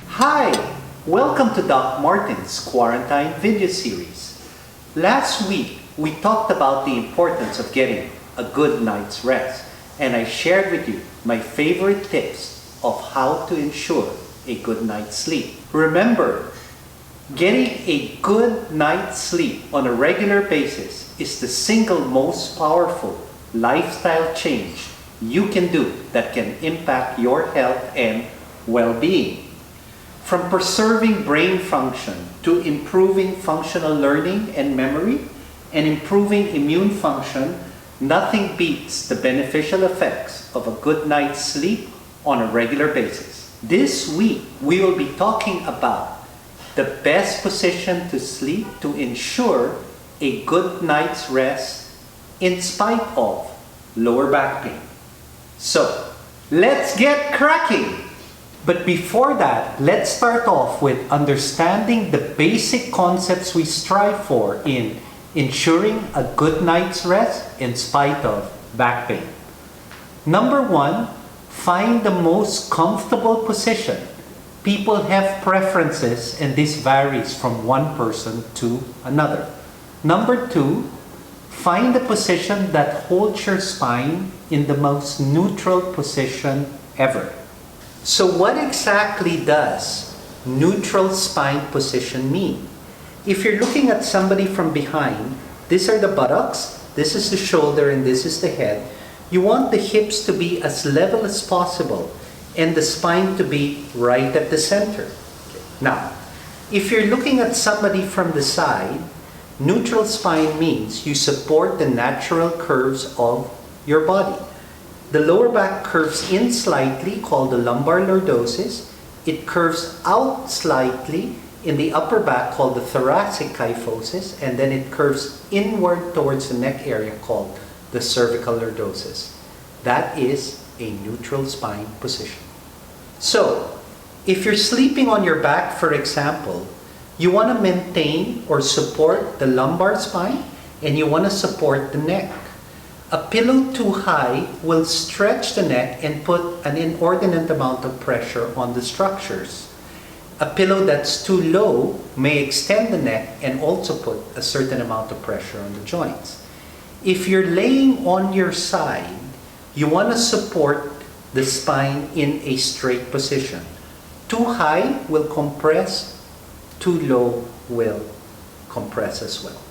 Hi! Welcome to Doc Martin's Quarantine video series. Last week, we talked about the importance of getting a good night's rest, and I shared with you my favorite tips of how to ensure a good night's sleep. Remember, getting a good night's sleep on a regular basis is the single most powerful lifestyle change you can do that can impact your health and well-being. From preserving brain function to improving functional learning and memory and improving immune function, nothing beats the beneficial effects of a good night's sleep on a regular basis. This week, we will be talking about the best position to sleep to ensure a good night's rest in spite of lower back pain. So, let's get cracking! But before that, let's start off with understanding the basic concepts we strive for in ensuring a good night's rest in spite of back pain. Number one, find the most comfortable position. People have preferences and this varies from one person to another. Number two, find a position that holds your spine in the most neutral position ever. So what exactly does neutral spine position mean? If you're looking at somebody from behind, these are the buttocks, this is the shoulder, and this is the head. You want the hips to be as level as possible and the spine to be right at the center. Now, if you're looking at somebody from the side, neutral spine means you support the natural curves of your body. The lower back curves in slightly, called the lumbar lordosis. It curves out slightly in the upper back, called the thoracic kyphosis, and then it curves inward towards the neck area, called the cervical lordosis. That is a neutral spine position. So, if you're sleeping on your back, for example, you want to maintain or support the lumbar spine and you want to support the neck. A pillow too high will stretch the neck and put an inordinate amount of pressure on the structures. A pillow that's too low may extend the neck and also put a certain amount of pressure on the joints. If you're laying on your side, you want to support the spine in a straight position. Too high will compress, too low will compress as well.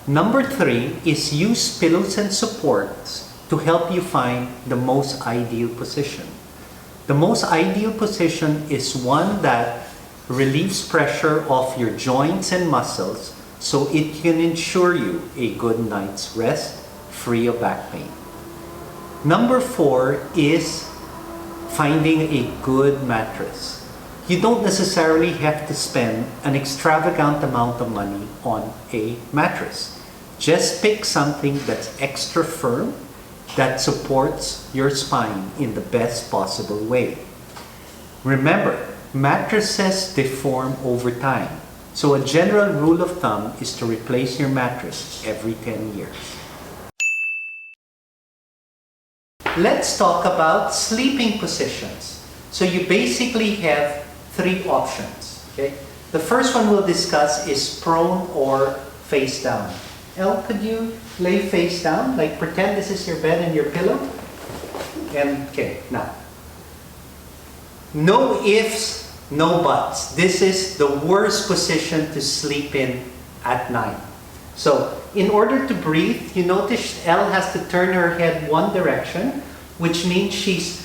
Number three is use pillows and supports to help you find the most ideal position. The most ideal position is one that relieves pressure off your joints and muscles so it can ensure you a good night's rest free of back pain. Number four is finding a good mattress. You don't necessarily have to spend an extravagant amount of money on a mattress. Just pick something that's extra firm that supports your spine in the best possible way. Remember, mattresses deform over time. So a general rule of thumb is to replace your mattress every 10 years. Let's talk about sleeping positions. So you basically have three options. Okay? The first one we'll discuss is prone or face down. Elle, could you lay face down? Like pretend this is your bed and your pillow. And okay, now. No ifs, no buts. This is the worst position to sleep in at night. So, in order to breathe, you notice Elle has to turn her head one direction, which means she's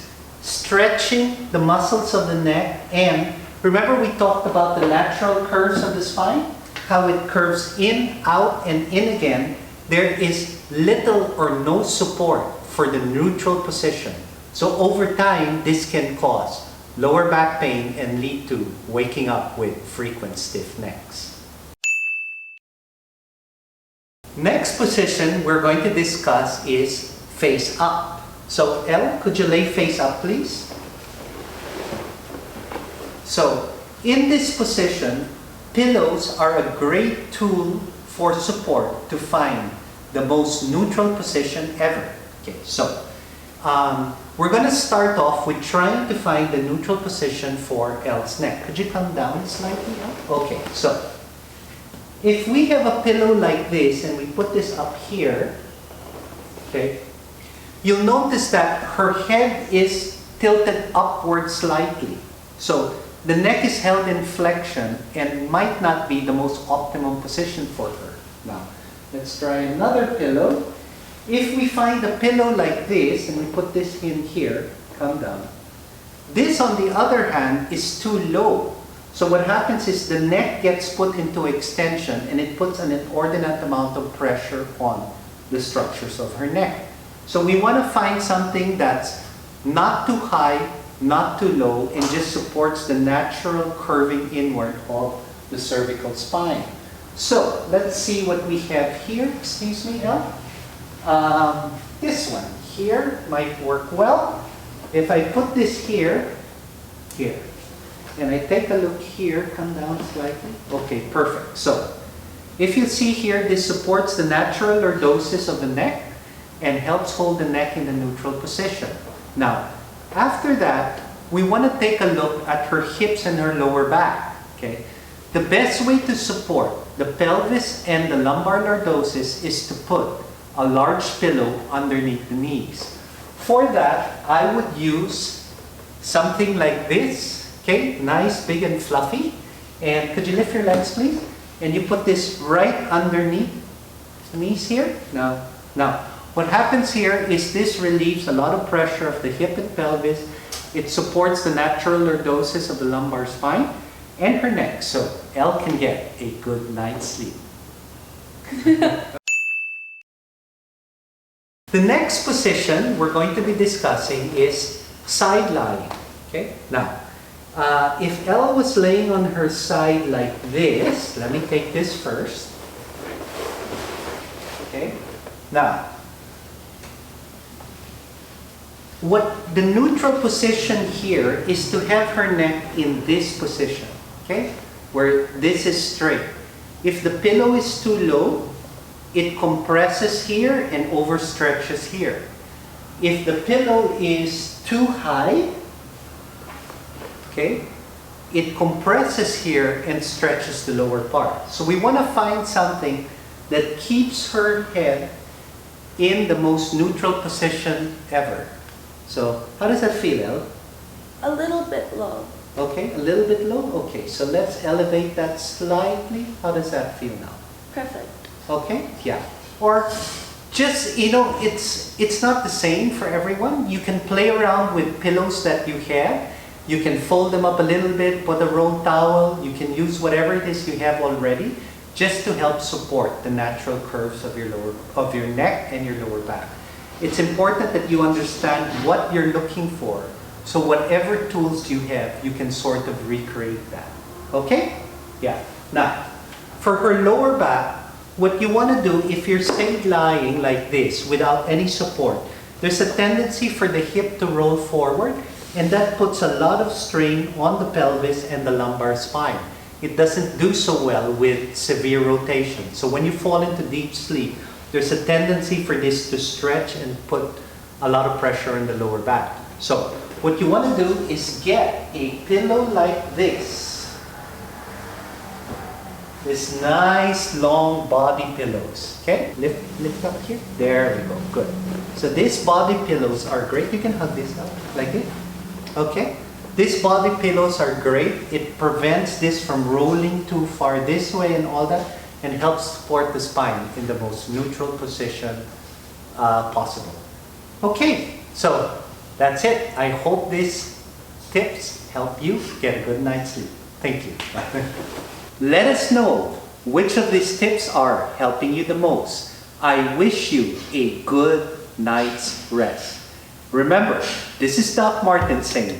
stretching the muscles of the neck. And remember we talked about the natural curves of the spine? How it curves in, out, and in again. There is little or no support for the neutral position. So over time, this can cause lower back pain and lead to waking up with frequent stiff necks. Next position we're going to discuss is face up. So Elle, could you lay face up, please? So in this position, pillows are a great tool for support to find the most neutral position ever. Okay, so We're going to start off with trying to find the neutral position for Elle's neck. Could you come down slightly? Okay, so if we have a pillow like this and we put this up here, okay, you'll notice that her head is tilted upward slightly. So the neck is held in flexion and might not be the most optimum position for her. Now, let's try another pillow. If we find a pillow like this and we put this in here, come down. This, on the other hand, is too low. So what happens is the neck gets put into extension and it puts an inordinate amount of pressure on the structures of her neck. So we want to find something that's not too high, not too low, and just supports the natural curving inward of the cervical spine. So let's see what we have here. Excuse me, Elle. This one here might work well. If I put this here, and I take a look here, come down slightly. Okay, perfect. So if you see here, this supports the natural lordosis of the neck and helps hold the neck in the neutral position. Now, after that, we want to take a look at her hips and her lower back. Okay, the best way to support the pelvis and the lumbar lordosis is to put a large pillow underneath the knees. For that, I would use something like this. Okay, nice, big and fluffy. And could you lift your legs, please? And you put this right underneath the knees here. Now, what happens here is this relieves a lot of pressure of the hip and pelvis. It supports the natural lordosis of the lumbar spine and her neck, so Elle can get a good night's sleep. The next position we're going to be discussing is side lying. Okay, now, if Elle was laying on her side like this, let me take this first. Okay, now, what the neutral position here is to have her neck in this position, okay, where this is straight. If the pillow is too low, it compresses here and overstretches here. If the pillow is too high, okay, it compresses here and stretches the lower part. So we want to find something that keeps her head in the most neutral position ever. So how does that feel, Elle? A little bit low. Okay, a little bit low? Okay, so let's elevate that slightly. How does that feel now? Perfect. Okay, yeah. Or just, you know, it's not the same for everyone. You can play around with pillows that you have. You can fold them up a little bit, put a rolled towel. You can use whatever it is you have already just to help support the natural curves of your neck and your lower back. It's important that you understand what you're looking for. So whatever tools you have, you can sort of recreate that. Okay? Yeah. Now, for her lower back, what you want to do if you're stayed lying like this without any support, there's a tendency for the hip to roll forward, and that puts a lot of strain on the pelvis and the lumbar spine. It doesn't do so well with severe rotation. So when you fall into deep sleep, there's a tendency for this to stretch and put a lot of pressure in the lower back. So what you want to do is get a pillow like this. This nice long body pillows. Okay? Lift up here. There we go. Good. So these body pillows are great. You can hug this up like this. Okay? These body pillows are great. It prevents this from rolling too far this way and all that, and helps support the spine in the most neutral position possible. Okay, so that's it. I hope these tips help you get a good night's sleep. Thank you. Let us know which of these tips are helping you the most. I wish you a good night's rest. Remember, this is Doc Martin saying,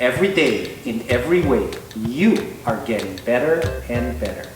every day, in every way, you are getting better and better.